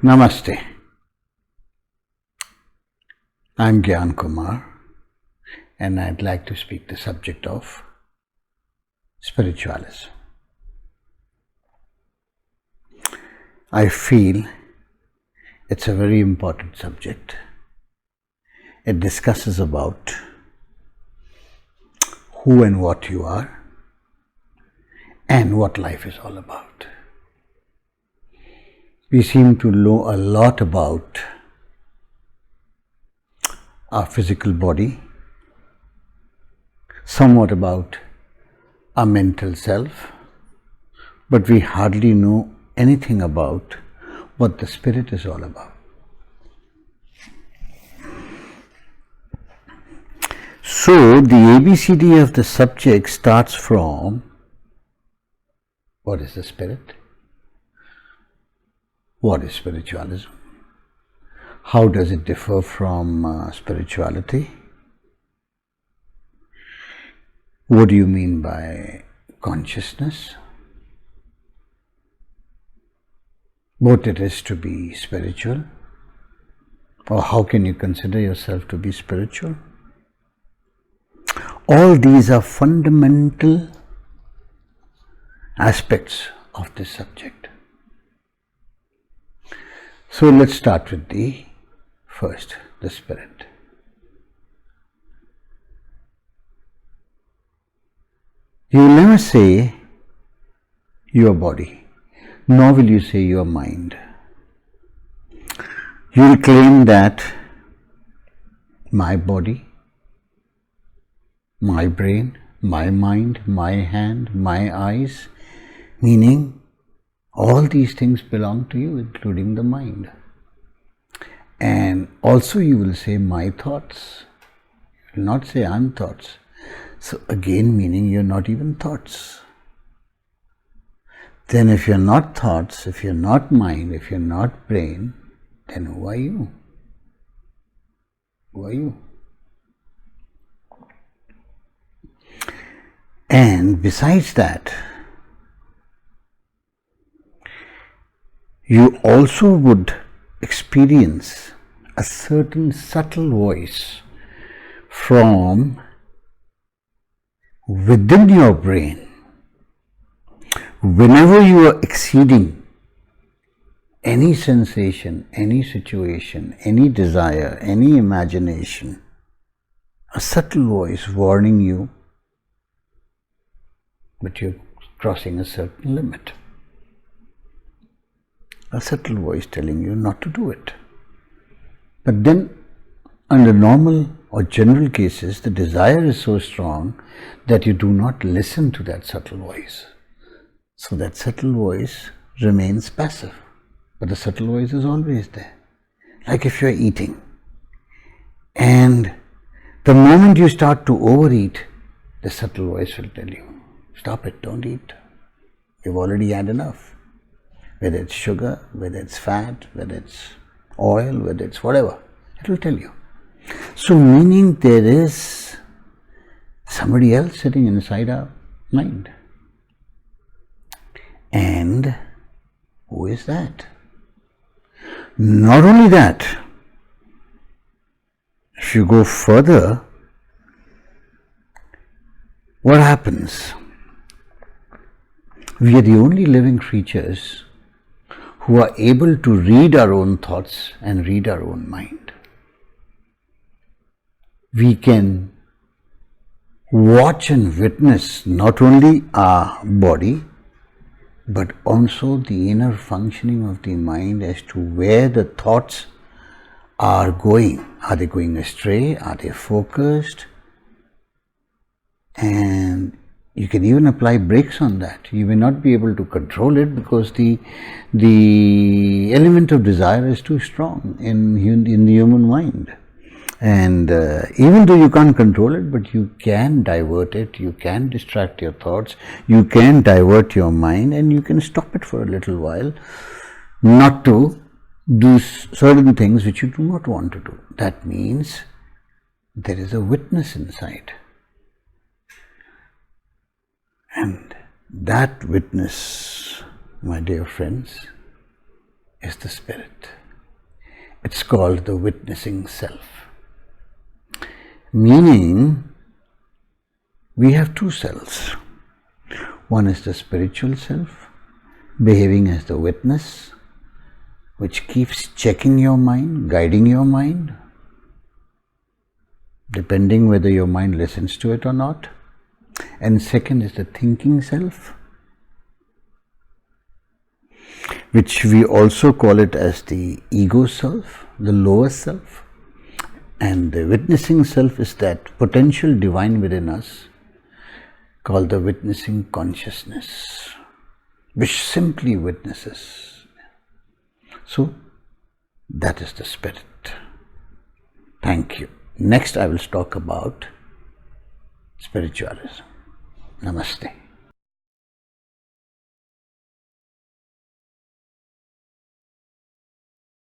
Namaste. I'm Gian Kumar, and I'd like to speak the subject of spiritualism. I feel it's a very important subject. It discusses about who and what you are and what life is all about. We seem to know a lot about our physical body, somewhat about our mental self, but we hardly know anything about what the spirit is all about. So, the ABCD of the subject starts from what is the spirit? What is spiritualism? How does it differ from spirituality? What do you mean by consciousness? What it is to be spiritual? Or how can you consider yourself to be spiritual? All these are fundamental aspects of this subject. So let's start with the first, the spirit. You will never say your body, nor will you say your mind. You will claim that my body, my brain, my mind, my hand, my eyes, meaning all these things belong to you, including the mind. And also you will say my thoughts. You will not say I'm thoughts. So again, meaning you're not even thoughts. Then if you're not thoughts, if you're not mind, if you're not brain, then who are you? Who are you? And besides that, you also would experience a certain subtle voice from within your brain. Whenever you are exceeding any sensation, any situation, any desire, any imagination, a subtle voice warning you that you're crossing a certain limit. A subtle voice telling you not to do it. But then, under normal or general cases, the desire is so strong that you do not listen to that subtle voice. So that subtle voice remains passive. But the subtle voice is always there. Like if you're eating, and the moment you start to overeat, the subtle voice will tell you, stop it, don't eat. You've already had enough. Whether it's sugar, whether it's fat, whether it's oil, whether it's whatever, it will tell you. So meaning there is somebody else sitting inside our mind. And who is that? Not only that, if you go further, what happens? We are the only living creatures who are able to read our own thoughts and read our own mind. We can watch and witness not only our body, but also the inner functioning of the mind as to where the thoughts are going. Are they going astray? Are they focused? And you can even apply brakes on that. You may not be able to control it because the element of desire is too strong in the human mind. And even though you can't control it, but you can divert it, you can distract your thoughts, you can divert your mind, and you can stop it for a little while, not to do certain things which you do not want to do. That means there is a witness inside. And that witness, my dear friends, is the spirit. It's called the witnessing self. Meaning, we have two selves. One is the spiritual self, behaving as the witness, which keeps checking your mind, guiding your mind, depending whether your mind listens to it or not. And second is the thinking self, which we also call it as the ego self, the lower self. And the witnessing self is that potential divine within us called the witnessing consciousness, which simply witnesses. So, that is the spirit. Thank you. Next I will talk about spiritualism. Namaste.